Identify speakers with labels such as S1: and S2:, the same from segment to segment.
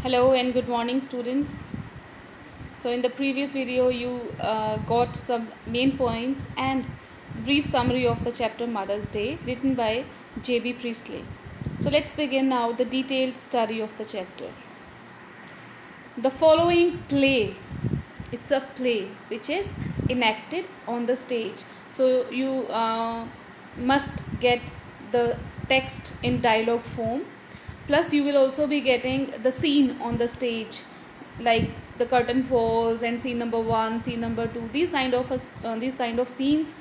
S1: Hello and good morning, students. So in the previous video you got some main points and brief summary of the chapter Mother's Day written by J.B. Priestley. So let's begin now the detailed study of the chapter. The following play, it's a play which is enacted on the stage. So you must get the text in dialogue form, plus you will also be getting the scene on the stage, like the curtain falls and scene number 1, scene number 2, these kind of scenes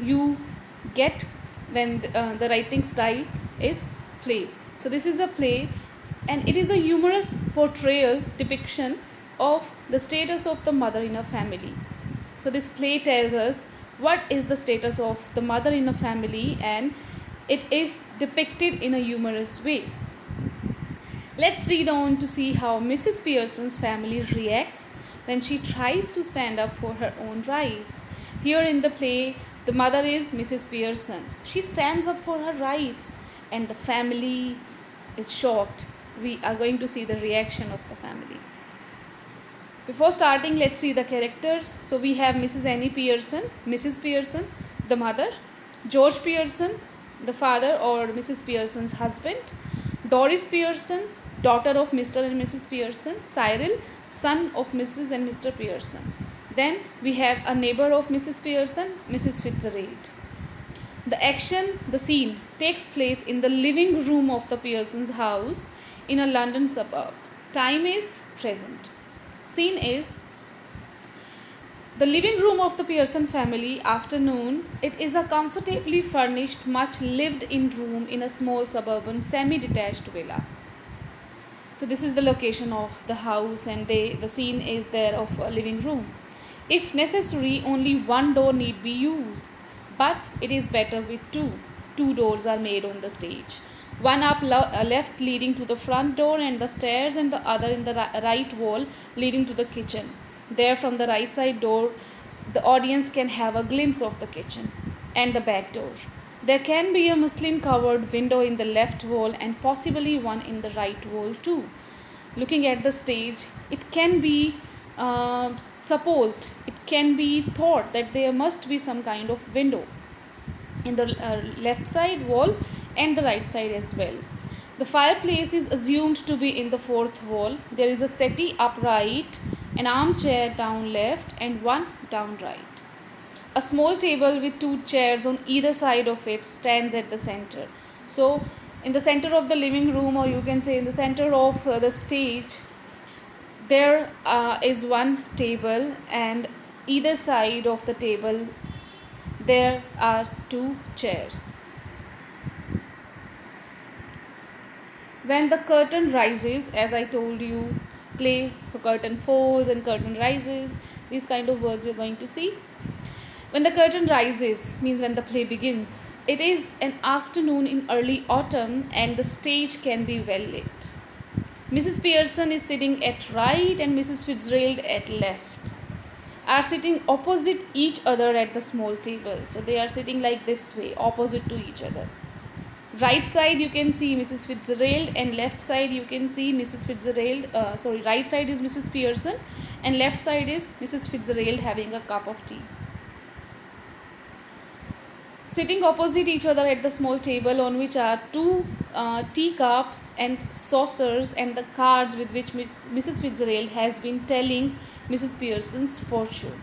S1: you get when the writing style is play. So this is a play and it is a humorous portrayal depiction of the status of the mother in a family. So this play tells us what is the status of the mother in a family, and it is depicted in a humorous way. Let's read on to see how Mrs. Pearson's family reacts when she tries to stand up for her own rights. Here in the play, the mother is Mrs. Pearson. She stands up for her rights and the family is shocked. We are going to see the reaction of the family. Before starting, let's see the characters. So we have Mrs. Annie Pearson, Mrs. Pearson, the mother, George Pearson, the father or Mrs. Pearson's husband, Doris Pearson, daughter of Mr. and Mrs. Pearson, Cyril, son of Mrs. and Mr. Pearson. Then we have a neighbor of Mrs. Pearson, Mrs. Fitzgerald. The action, the scene, takes place in the living room of the Pearsons' house in a London suburb. Time is present. Scene is the living room of the Pearson family. Afternoon. It is a comfortably furnished, much lived in room in a small suburban semi-detached villa. So this is the location of the house, and the scene is there of a living room. If necessary, only one door need be used, but it is better with two. Two doors are made on the stage. One up left leading to the front door and the stairs, and the other in the right wall leading to the kitchen. There from the right side door, the audience can have a glimpse of the kitchen and the back door. There can be a muslin covered window in the left wall and possibly one in the right wall too. Looking at the stage, it can be it can be thought that there must be some kind of window in the left side wall and the right side as well. The fireplace is assumed to be in the fourth wall. There is a settee upright, an armchair down left and one down right. A small table with two chairs on either side of it stands at the center. So in the center of the living room, or you can say in the center of the stage, there is one table, and either side of the table there are two chairs. When the curtain rises, as I told you, play, so curtain falls and curtain rises, these kind of words you're going to see. When the curtain rises means when the play begins. It is an afternoon in early autumn and the stage can be well lit. Mrs. Pearson is sitting at right and Mrs. Fitzgerald at left are sitting opposite each other at the small table. So they are sitting like this way, opposite to each other. Right side you can see Mrs. Fitzgerald and left side you can see Mrs. Fitzgerald. Right side is Mrs. Pearson and left side is Mrs. Fitzgerald having a cup of tea. Sitting opposite each other at the small table on which are two teacups and saucers and the cards with which Mrs. Fitzgerald has been telling Mrs. Pearson's fortune.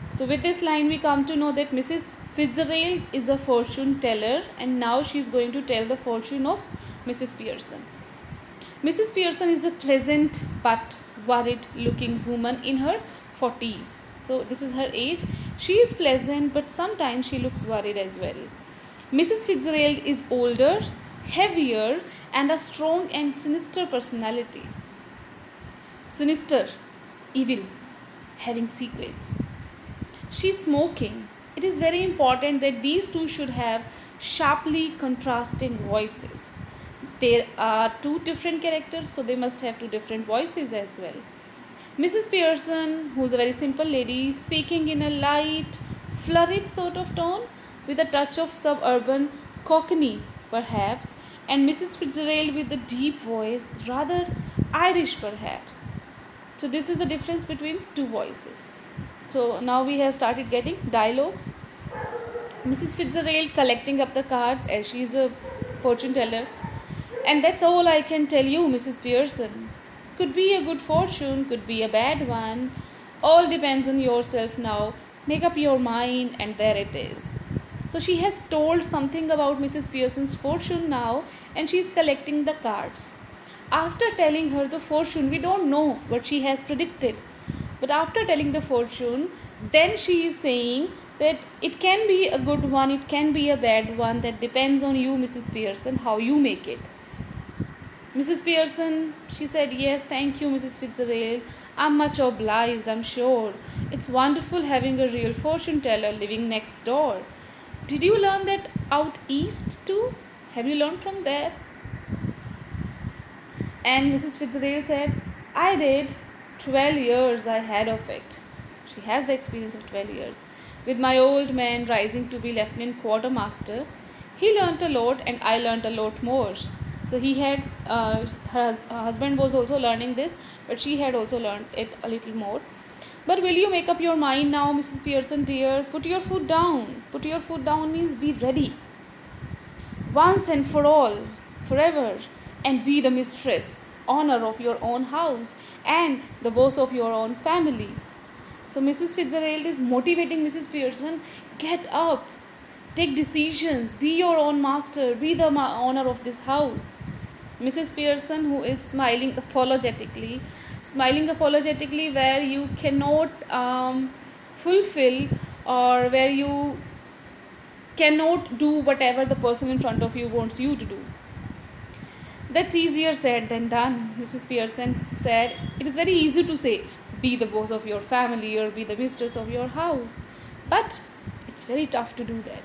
S1: So with this line we come to know that Mrs. Fitzgerald is a fortune teller and now she is going to tell the fortune of Mrs. Pearson. Mrs. Pearson is a pleasant but worried looking woman in her 40s. So this is her age. She is pleasant but sometimes she looks worried as well. Mrs. Fitzgerald is older, heavier and a strong and sinister personality. Sinister, evil, having secrets. She is smoking. It is very important that these two should have sharply contrasting voices. There are two different characters, so they must have two different voices as well. Mrs. Pearson, who is a very simple lady, speaking in a light, flurried sort of tone with a touch of suburban cockney perhaps, and Mrs. Fitzgerald with a deep voice, rather Irish perhaps. So this is the difference between two voices. So now we have started getting dialogues. Mrs. Fitzgerald collecting up the cards as she is a fortune teller. And that's all I can tell you, Mrs. Pearson. Could be a good fortune, could be a bad one. All depends on yourself now. Make up your mind, and there it is. So she has told something about Mrs. Pearson's fortune now, and she is collecting the cards. After telling her the fortune, we don't know what she has predicted. But after telling the fortune, then she is saying that it can be a good one, it can be a bad one. That depends on you, Mrs. Pearson, how you make it. Mrs. Pearson, she said, yes, thank you, Mrs. Fitzgerald. I'm much obliged, I'm sure. It's wonderful having a real fortune teller living next door. Did you learn that out east too? Have you learned from there? And Mrs. Fitzgerald said, I did. 12 years I had of it. She has the experience of 12 years. With my old man rising to be lieutenant quartermaster, he learnt a lot and I learnt a lot more. So he had, her husband was also learning this, but she had also learnt it a little more. But will you make up your mind now, Mrs. Pearson dear? Put your foot down. Put your foot down means be ready. Once and for all, forever, and be the mistress, honor of your own house, and the boss of your own family. So Mrs. Fitzgerald is motivating Mrs. Pearson, get up, take decisions, be your own master, be the owner of this house. Mrs. Pearson, who is smiling apologetically where you cannot fulfill, or where you cannot do whatever the person in front of you wants you to do. That's easier said than done, Mrs. Pearson said. It is very easy to say, be the boss of your family or be the mistress of your house. But it's very tough to do that.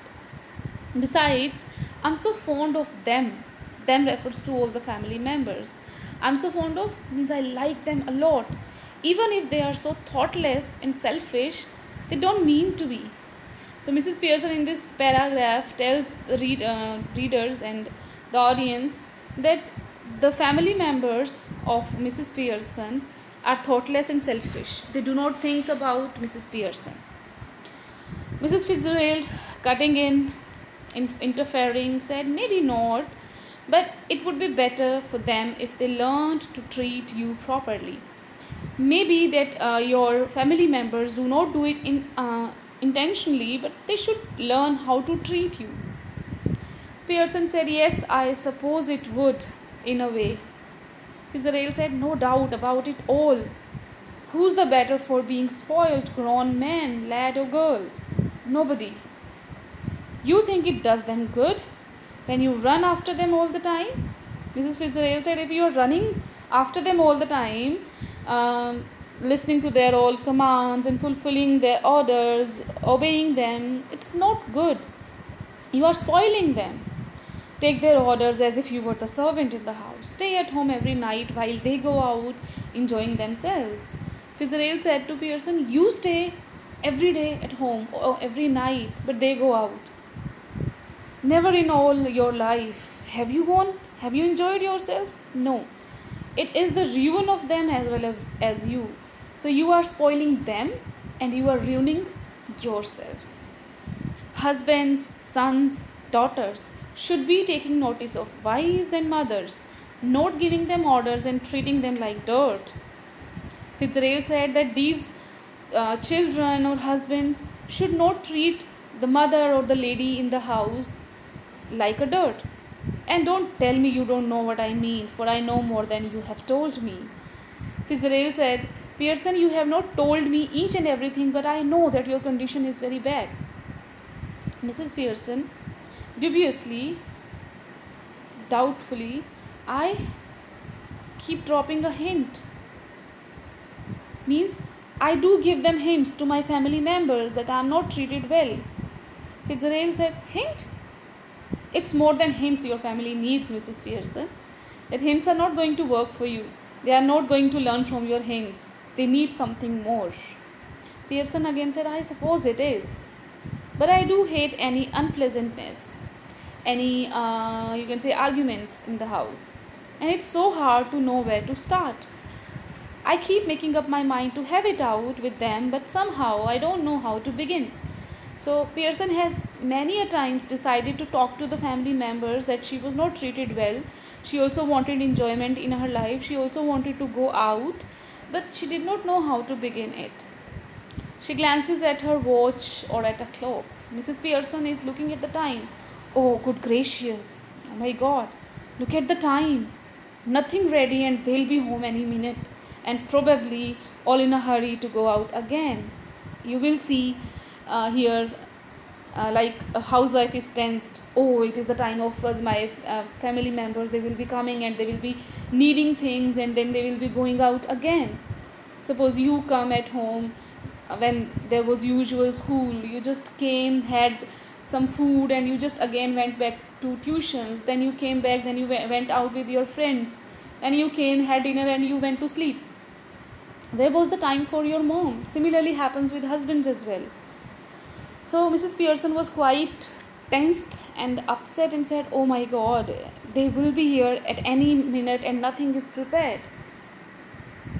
S1: Besides, I'm so fond of them. Them refers to all the family members. I'm so fond of means I like them a lot. Even if they are so thoughtless and selfish, they don't mean to be. So Mrs. Pearson in this paragraph tells the readers and the audience that the family members of Mrs. Pearson are thoughtless and selfish. They do not think about Mrs. Pearson. Mrs. Fitzgerald, cutting in, interfering, said, maybe not, but it would be better for them if they learned to treat you properly. Maybe that your family members do not do it intentionally, but they should learn how to treat you. Pearson said, yes, I suppose it would, in a way. Fitzgerald said, no doubt about it all. Who's the better for being spoiled, grown man, lad or girl? Nobody. You think it does them good when you run after them all the time? Mrs. Fitzgerald said, if you are running after them all the time, listening to their all commands and fulfilling their orders, obeying them, it's not good. You are spoiling them. Take their orders as if you were the servant in the house. Stay at home every night while they go out enjoying themselves. Fitzgerald said to Pearson, you stay every day at home or every night, but they go out. Never in all your life. Have you enjoyed yourself? No. It is the ruin of them as well as you. So you are spoiling them and you are ruining yourself. Husbands, sons, daughters should be taking notice of wives and mothers, not giving them orders and treating them like dirt. Fitzgerald said that these children or husbands should not treat the mother or the lady in the house like a dirt. And don't tell me you don't know what I mean, for I know more than you have told me. Fitzgerald said, Pearson, you have not told me each and everything, but I know that your condition is very bad. Mrs. Pearson, dubiously, doubtfully, I keep dropping a hint. Means I do give them hints to my family members that I am not treated well. Fitzgerald said, hint? It's more than hints your family needs, Mrs. Pearson. That hints are not going to work for you. They are not going to learn from your hints. They need something more. Pearson again said, I suppose it is. But I do hate any unpleasantness, any, you can say, arguments in the house. and it's so hard to know where to start. I keep making up my mind to have it out with them, but somehow I don't know how to begin. So Pearson has many a times decided to talk to the family members that she was not treated well. She also wanted enjoyment in her life. She also wanted to go out, but she did not know how to begin it. She glances at her watch or at a clock. Mrs. Pearson is looking at the time. Oh, good gracious. Oh my God. Look at the time. Nothing ready, and they'll be home any minute. And probably all in a hurry to go out again. You will see here, like a housewife is tensed. Oh, it is the time of my family members. They will be coming and they will be needing things, and then they will be going out again. Suppose you come at home when there was usual school, you just came, had some food, and you just again went back to tuitions. Then you came back, then you went out with your friends, and you came, had dinner, and you went to sleep. Where was the time for your mom? Similarly happens with husbands as well. So Mrs. Pearson was quite tensed and upset and said, oh my God, they will be here at any minute and nothing is prepared.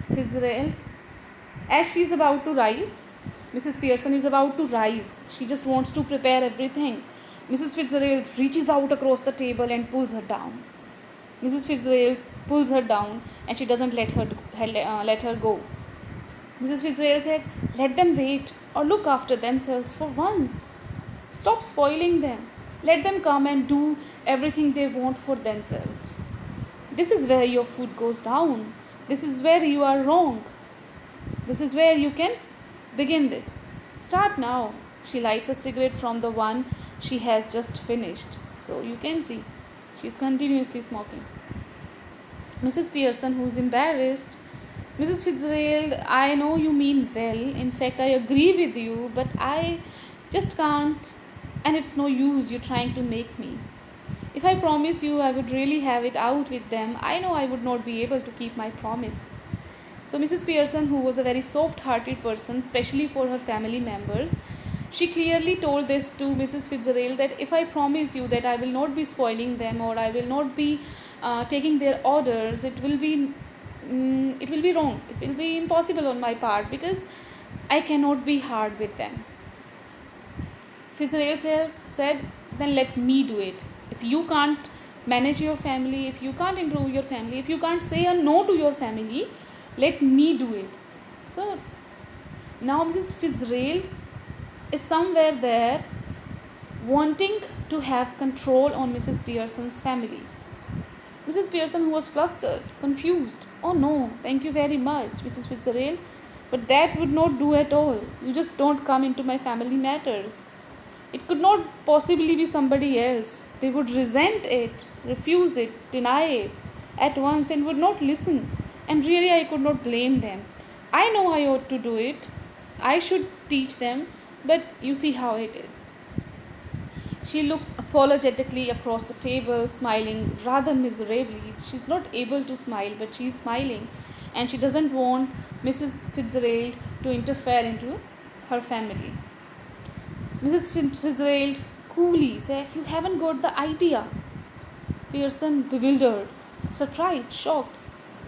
S1: Fitzgerald, as she is about to rise, Mrs. Pearson is about to rise. She just wants to prepare everything. Mrs. Fitzgerald reaches out across the table and pulls her down. Mrs. Fitzgerald pulls her down and she doesn't let her go. Mrs. Fitzgerald said, let them wait or look after themselves for once. Stop spoiling them. Let them come and do everything they want for themselves. This is where your foot goes down. This is where you are wrong. This is where you can begin this. Start now. She lights a cigarette from the one she has just finished. So you can see she's continuously smoking. Mrs. Pearson, who is embarrassed, Mrs. Fitzgerald, I know you mean well. In fact, I agree with you, but I just can't, and it's no use you trying to make me. If I promise you I would really have it out with them, I know I would not be able to keep my promise. So Mrs. Pearson, who was a very soft-hearted person, especially for her family members, she clearly told this to Mrs. Fitzgerald that if I promise you that I will not be spoiling them or I will not be taking their orders, it will be wrong. It will be impossible on my part because I cannot be hard with them. Fitzgerald said, then let me do it. If you can't manage your family, if you can't improve your family, if you can't say a no to your family, let me do it. So now Mrs. Fitzgerald is somewhere there wanting to have control on Mrs. Pearson's family. Mrs. Pearson, who was flustered, confused. Oh no, thank you very much, Mrs. Fitzgerald, but that would not do at all. You just don't come into my family matters. It could not possibly be somebody else. They would resent it, refuse it, deny it at once and would not listen. And really I could not blame them. I know I ought to do it. I should teach them, but you see how it is. She looks apologetically across the table, smiling rather miserably. She's not able to smile, but she's smiling. And she doesn't want Mrs. Fitzgerald to interfere into her family. Mrs. Fitzgerald coolly said, you haven't got the idea. Pearson, bewildered, surprised, shocked.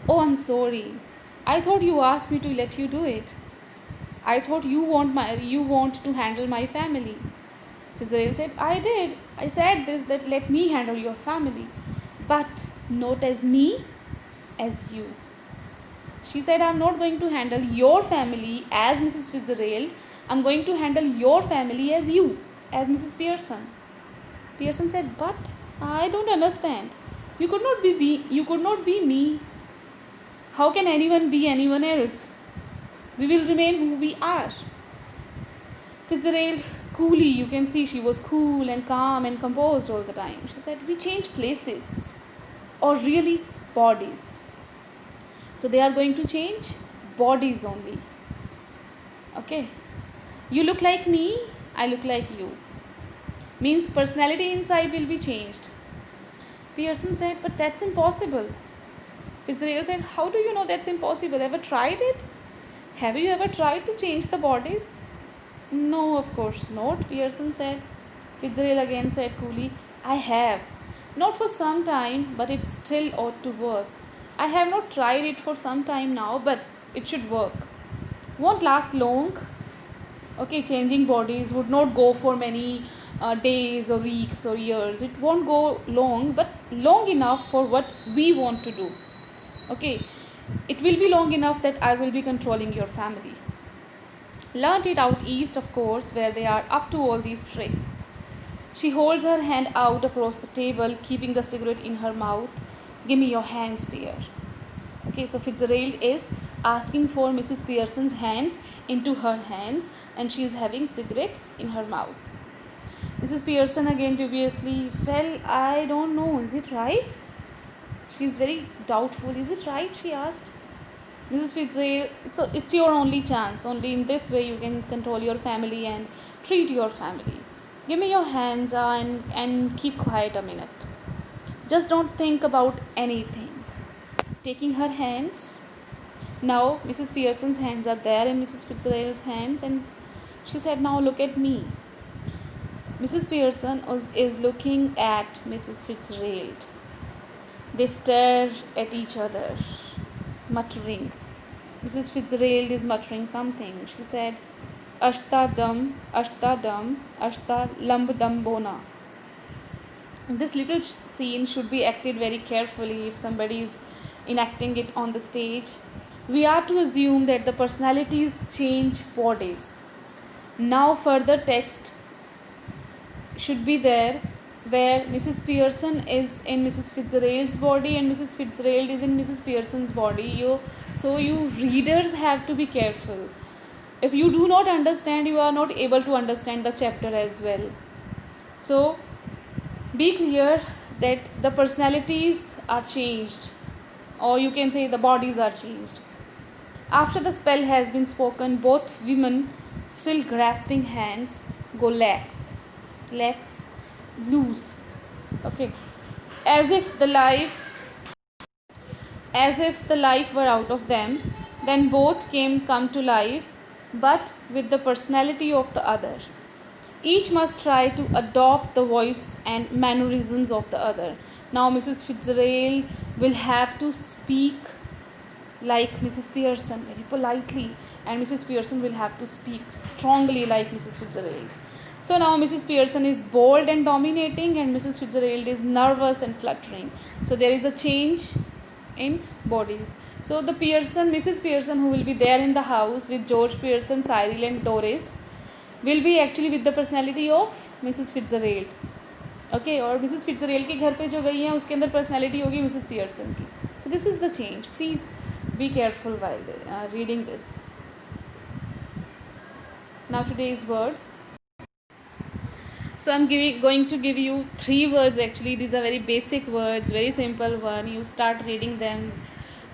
S1: Oh, I'm sorry. I thought you asked me to let you do it. I thought you want to handle my family. Fitzgerald said, I did. I said this, that let me handle your family. But not as me, as you. She said, I'm not going to handle your family as Mrs. Fitzgerald. I'm going to handle your family as you, as Mrs. Pearson. Pearson said, but I don't understand. You could not be me. How can anyone be anyone else? We will remain who we are. Fitzgerald coolly, you can see she was cool and calm and composed all the time. She said, we change places, or really bodies. So they are going to change bodies only. Okay. You look like me, I look like you. Means personality inside will be changed. Pearson said, but that's impossible. Fitzgerald said, how do you know that's impossible? Ever tried it? Have you ever tried to change the bodies? No, of course not, Pearson said. Fitzgerald again said coolly, I have. Not for some time, but it still ought to work. I have not tried it for some time now, but it should work. Won't last long. Okay, changing bodies would not go for many days or weeks or years. It won't go long, but long enough for what we want to do. Okay, it will be long enough that I will be controlling your family. Learned it out east, of course, where they are up to all these tricks. She holds her hand out across the table, keeping the cigarette in her mouth. Give me your hands, dear. Okay, so Fitzgerald is asking for Mrs. Pearson's hands into her hands, and she is having cigarette in her mouth. Mrs. Pearson again dubiously, well, I don't know, is it right? She is very doubtful. Is it right? She asked. Mrs. Fitzgerald, it's your only chance. Only in this way you can control your family and treat your family. Give me your hands and keep quiet a minute. Just don't think about anything. Taking her hands. Now Mrs. Pearson's hands are there in Mrs. Fitzgerald's hands, and she said, now look at me. Mrs. Pearson is looking at Mrs. Fitzgerald. They stare at each other, muttering. Mrs. Fitzgerald is muttering something. She said, Ashta dum, ashta lamb dum bona. This little scene should be acted very carefully if somebody is enacting it on the stage. We are to assume that the personalities change bodies. Now further text should be there where Mrs. Pearson is in Mrs. Fitzgerald's body and Mrs. Fitzgerald is in Mrs. Pearson's body. You readers have to be careful. If you do not understand, you are not able to understand the chapter as well. So be clear that the personalities are changed, or you can say the bodies are changed. After the spell has been spoken, both women, still grasping hands, go legs loose. Okay, as if the life were out of them. Then both come to life, but with the personality of the other. Each must try to adopt the voice and mannerisms of the other. Now Mrs. Fitzgerald will have to speak like Mrs. Pearson very politely, and Mrs. Pearson will have to speak strongly like Mrs. Fitzgerald. So now Mrs. Pearson is bold and dominating, and Mrs. Fitzgerald is nervous and fluttering. So there is a change in bodies. So the Mrs. Pearson, who will be there in the house with George Pearson, Cyril and Doris, will be actually with the personality of Mrs. Fitzgerald. Okay, और Mrs. Fitzgerald के घर पे जो गई हैं उसके अंदर personality होगी Mrs. Pearson की. So this is the change. Please be careful while reading this. Now today's word. So I'm going to give you 3 words actually. These are very basic words, very simple one. You start reading them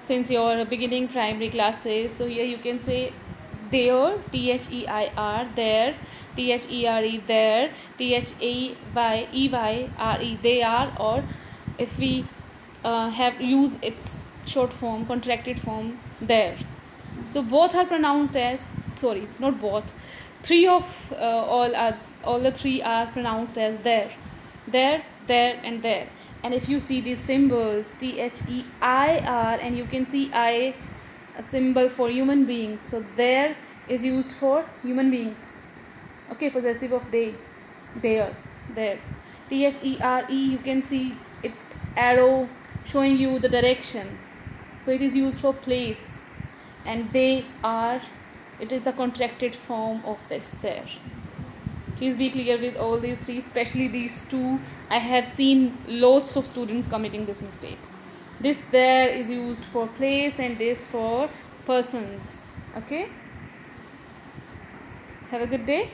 S1: since your beginning primary classes. So here you can say there, THEIR, there, THERE, there, THEYEYRE, they are, or if we have use its short form, contracted form, there. So both are pronounced as, sorry, not both, 3 of all the 3 are pronounced as there, and there. And if you see these symbols, THEIR, and you can see I, a symbol for human beings. So there is used for human beings. Okay, possessive of they, there. THERE, you can see it arrow showing you the direction. So it is used for place, and they are, it is the contracted form of this there. Please be clear with all these 3, especially these 2. I have seen lots of students committing this mistake. This there is used for place and this for persons. Okay? Have a good day.